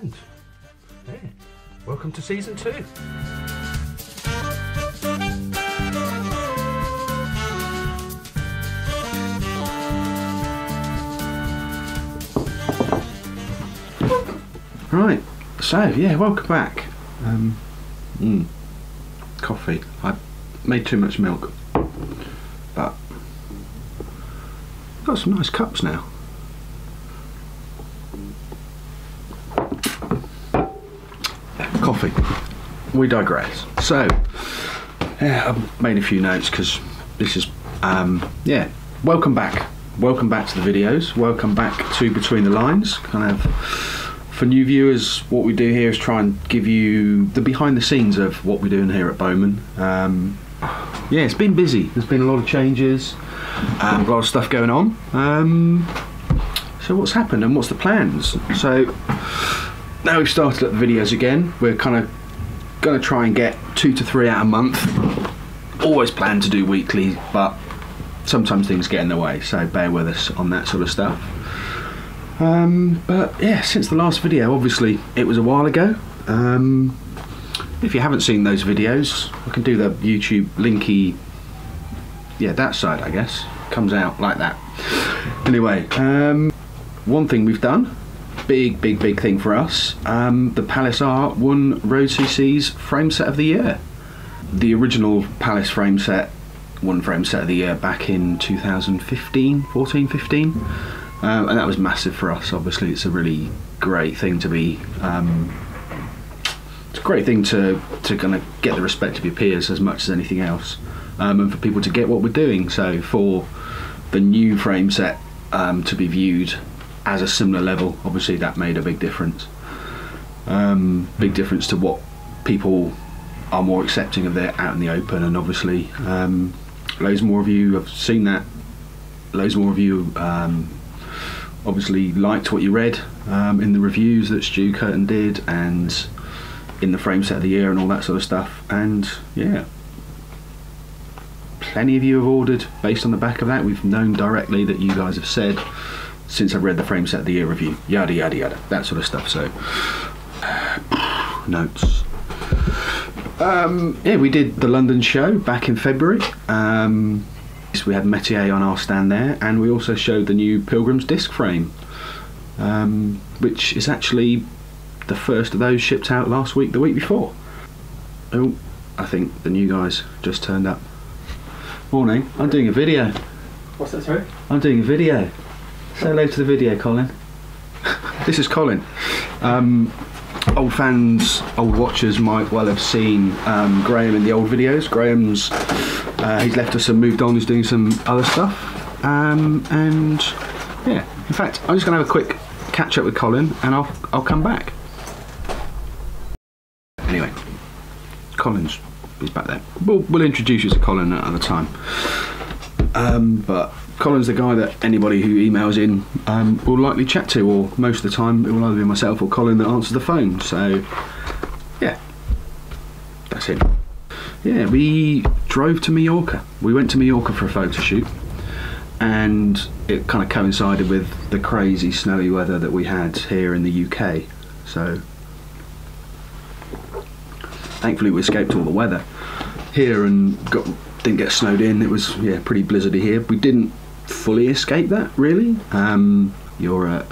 friends. Yeah. Welcome to season 2. Right, so yeah, welcome back. Coffee. I made too much milk, but I've got some nice cups now. Coffee. We digress. So, yeah, I've made a few notes because this is, yeah, welcome back. Welcome back to the videos. Welcome back to Between the Lines. Kind of, for new viewers, what we do here is try and give you the behind the scenes of what we're doing here at Bowman. Yeah, it's been busy. There's been a lot of changes, a lot of stuff going on. So what's happened and what's the plans? So now we've started up the videos again. We're kind of going to try and get 2 to 3 out a month. Always plan to do weekly, but sometimes things get in the way, so bear with us on that sort of stuff. But yeah, since the last video, obviously it was a while ago. If you haven't seen those videos, I can do the YouTube linky, yeah, that side I guess, comes out like that. Anyway, one thing we've done, big thing for us, the Palace R won Road CC's frame set of the year. The original Palace frame set won frame set of the year back in 2015, and that was massive for us. Obviously it's a really great thing to be, it's a great thing to kind of get the respect of your peers as much as anything else, and for people to get what we're doing. So for the new frame set to be viewed as a similar level, obviously that made a big difference. Big difference to what people are more accepting of, there out in the open, and obviously loads more of you have seen that. Loads more of you obviously liked what you read in the reviews that Stu Curtin did, and in the frame set of the year and all that sort of stuff. And yeah, plenty of you have ordered based on the back of that. We've known directly that you guys have said, since I've read the frame set of the year review, yada yada yada, that sort of stuff. So notes. Yeah, we did the London show back in February. So we had Metier on our stand there, and we also showed the new Pilgrim's disc frame, which is actually the first of those shipped out last week, the week before. Oh, I think the new guys just turned up. Morning, I'm doing a video. What's that, sorry? I'm doing a video. Say hello to the video, Colin. This is Colin. Old fans, old watchers might well have seen Graham in the old videos. Graham's he's left us and moved on. He's doing some other stuff, and yeah. In fact, I'm just going to have a quick catch up with Colin, and I'll come back. Anyway, Colin's he's back there. We'll introduce you to Colin at another time. But Colin's the guy that anybody who emails in will likely chat to, or most of the time it will either be myself or Colin that answers the phone. So yeah, that's him. Yeah, we drove to Mallorca. We went to Mallorca for a photo shoot, and it kind of coincided with the crazy snowy weather that we had here in the UK. So thankfully we escaped all the weather here and didn't get snowed in. It was, yeah, pretty blizzardy here. We didn't fully escape that, really. You're at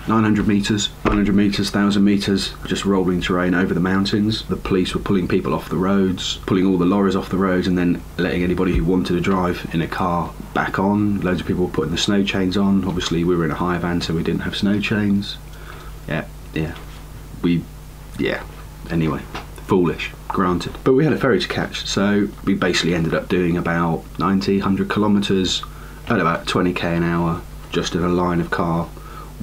900 metres, 1,000 metres, just rolling terrain over the mountains. The police were pulling people off the roads, pulling all the lorries off the roads, and then letting anybody who wanted to drive in a car back on. Loads of people were putting the snow chains on. Obviously we were in a hire van, so we didn't have snow chains. Anyway, foolish, granted. But we had a ferry to catch, so we basically ended up doing about 90, 100 kilometres at about 20k an hour, just in a line of car,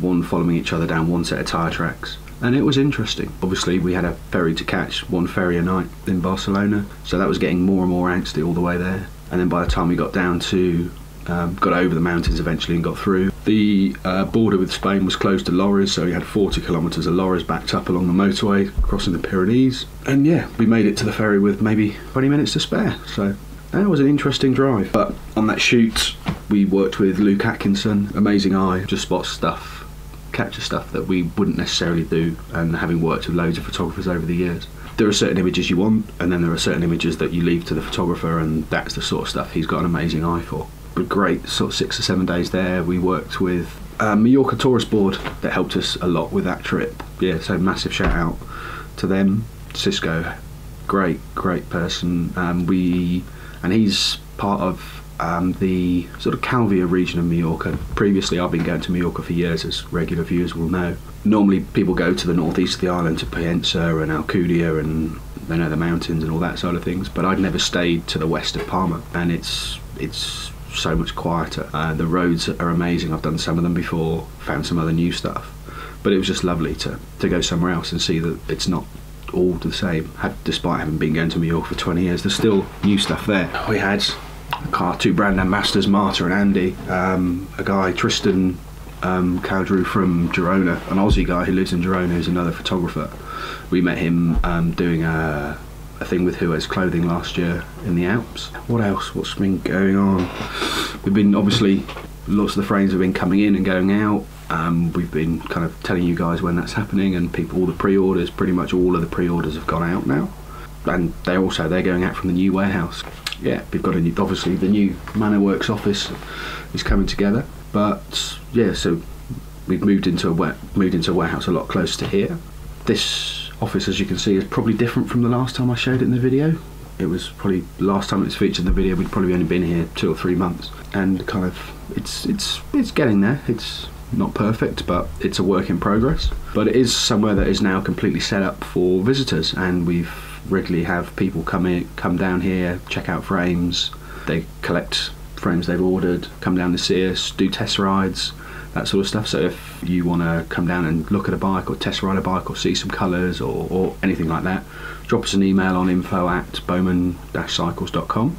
one following each other down one set of tyre tracks. And it was interesting. Obviously we had a ferry to catch, one ferry a night in Barcelona, so that was getting more and more angsty all the way there. And then by the time we got down to got over the mountains eventually and got through, the border with Spain was closed to lorries, so we had 40 kilometres of lorries backed up along the motorway crossing the Pyrenees. And yeah, we made it to the ferry with maybe 20 minutes to spare, so that was an interesting drive. But on that shoot we worked with Luke Atkinson, amazing eye, just spots stuff capture stuff that we wouldn't necessarily do, and having worked with loads of photographers over the years. There are certain images you want, and then there are certain images that you leave to the photographer, and that's the sort of stuff he's got an amazing eye for. But great sort of 6 or 7 days there. We worked with Mallorca Tourist Board that helped us a lot with that trip. Yeah, so massive shout out to them. Cisco, great person. And he's part of the sort of Calvia region of Mallorca. Previously, I've been going to Mallorca for years, as regular viewers will know. Normally, people go to the northeast of the island, to Paenza and Alcudia, and they know the mountains and all that side of things. But I'd never stayed to the west of Palma, and it's so much quieter. The roads are amazing. I've done some of them before, found some other new stuff, but it was just lovely to go somewhere else and see that it's not all the same. Despite having been going to Mallorca for 20 years, there's still new stuff there. We had our 2 brand ambassadors, Marta and Andy, a guy, Tristan Cowdrew from Girona, an Aussie guy who lives in Girona, who's another photographer. We met him doing a thing with Hues Clothing last year in the Alps. What else? What's been going on? We've been, obviously, lots of the frames have been coming in and going out. We've been kind of telling you guys when that's happening, and all the pre-orders, pretty much all of the pre-orders have gone out now. And they're going out from the new warehouse. Yeah, we've got obviously the new Manor Works office is coming together. But yeah, so we've moved into a warehouse a lot closer to here. This office, as you can see, is probably different from the last time I showed it in the video. It was probably, last time it was featured in the video, we'd probably only been here 2 or 3 months, and kind of it's getting there. It's not perfect, but it's a work in progress. But it is somewhere that is now completely set up for visitors, and we've regularly have people come down here, check out frames. They collect frames they've ordered, come down to see us, do test rides, that sort of stuff. So if you want to come down and look at a bike or test ride a bike or see some colours or anything like that, drop us an email on info@bowman-cycles.com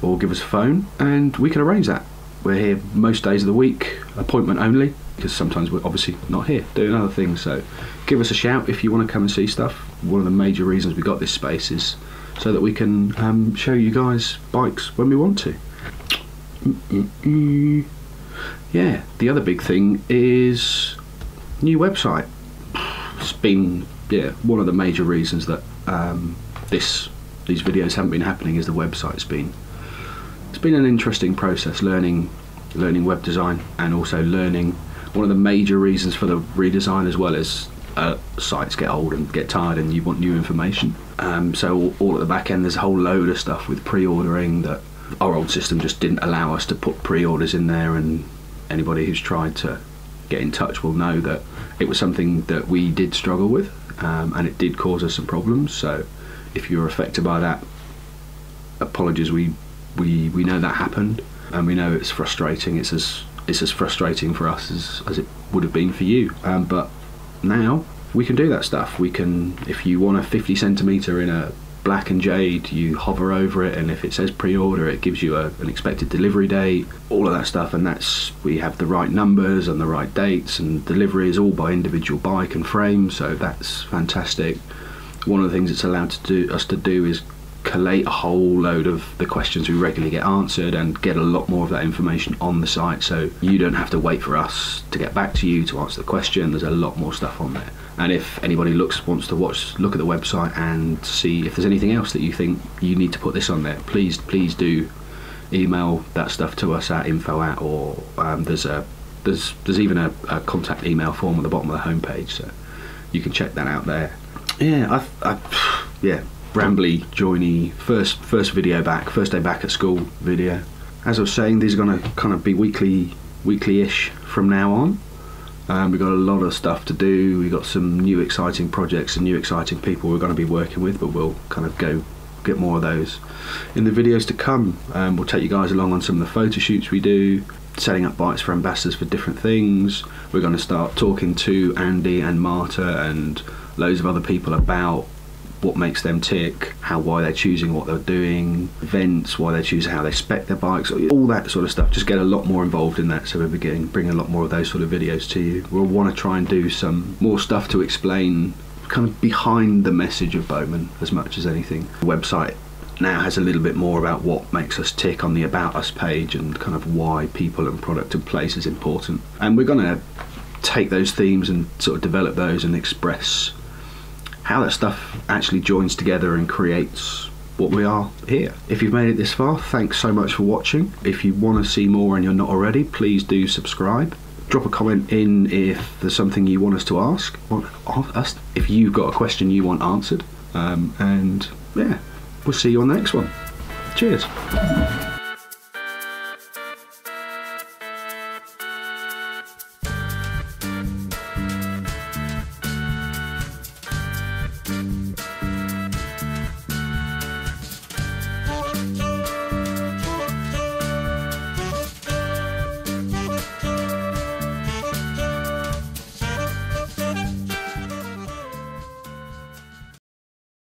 or give us a phone and we can arrange that. We're here most days of the week, appointment only, because sometimes we're obviously not here doing other things. So give us a shout if you want to come and see stuff. One of the major reasons we got this space is so that we can show you guys bikes when we want to. Yeah, the other big thing is new website. It's been one of the major reasons that these videos haven't been happening is the website. It's been an interesting process learning web design, and also learning one of the major reasons for the redesign as well as sites get old and get tired and you want new information. So all at the back end there's a whole load of stuff with pre-ordering that our old system just didn't allow us to put pre-orders in there, and anybody who's tried to get in touch will know that it was something that we did struggle with, and it did cause us some problems. So if you're affected by that, apologies. We know that happened, and we know it's frustrating. It's as frustrating for us as it would have been for you, but now we can do that stuff. We can, if you want a 50 centimeter in a black and jade, you hover over it, and if it says pre-order it gives you an expected delivery date, all of that stuff, and we have the right numbers and the right dates, and delivery is all by individual bike and frame, so that's fantastic. One of the things it's allowed us to do is collate a whole load of the questions we regularly get answered and get a lot more of that information on the site, so you don't have to wait for us to get back to you to answer the question. There's a lot more stuff on there, and if anybody wants to look at the website and see if there's anything else that you think you need to put this on there, please do email that stuff to us at info@, or there's even a contact email form at the bottom of the homepage, so you can check that out there. Rambly, joiny, first video back, first day back at school video. As I was saying, these are going to kind of be weekly-ish from now on. We've got a lot of stuff to do. We've got some new exciting projects and new exciting people we're going to be working with, but we'll kind of go get more of those in the videos to come. We'll take you guys along on some of the photo shoots we do, setting up bikes for ambassadors for different things. We're going to start talking to Andy and Marta and loads of other people about what makes them tick, why they're choosing what they're doing, events, why they choose how they spec their bikes, all that sort of stuff. Just get a lot more involved in that, so we're bring a lot more of those sort of videos to you. We'll want to try and do some more stuff to explain kind of behind the message of Bowman as much as anything. The website now has a little bit more about what makes us tick on the About Us page, and kind of why people and product and place is important. And we're going to take those themes and sort of develop those and express how that stuff actually joins together and creates what we are here. If you've made it this far, thanks so much for watching. If you want to see more and you're not already, please do subscribe. Drop a comment in if there's something you want us to ask, if you've got a question you want answered, and yeah, we'll see you on the next one. Cheers.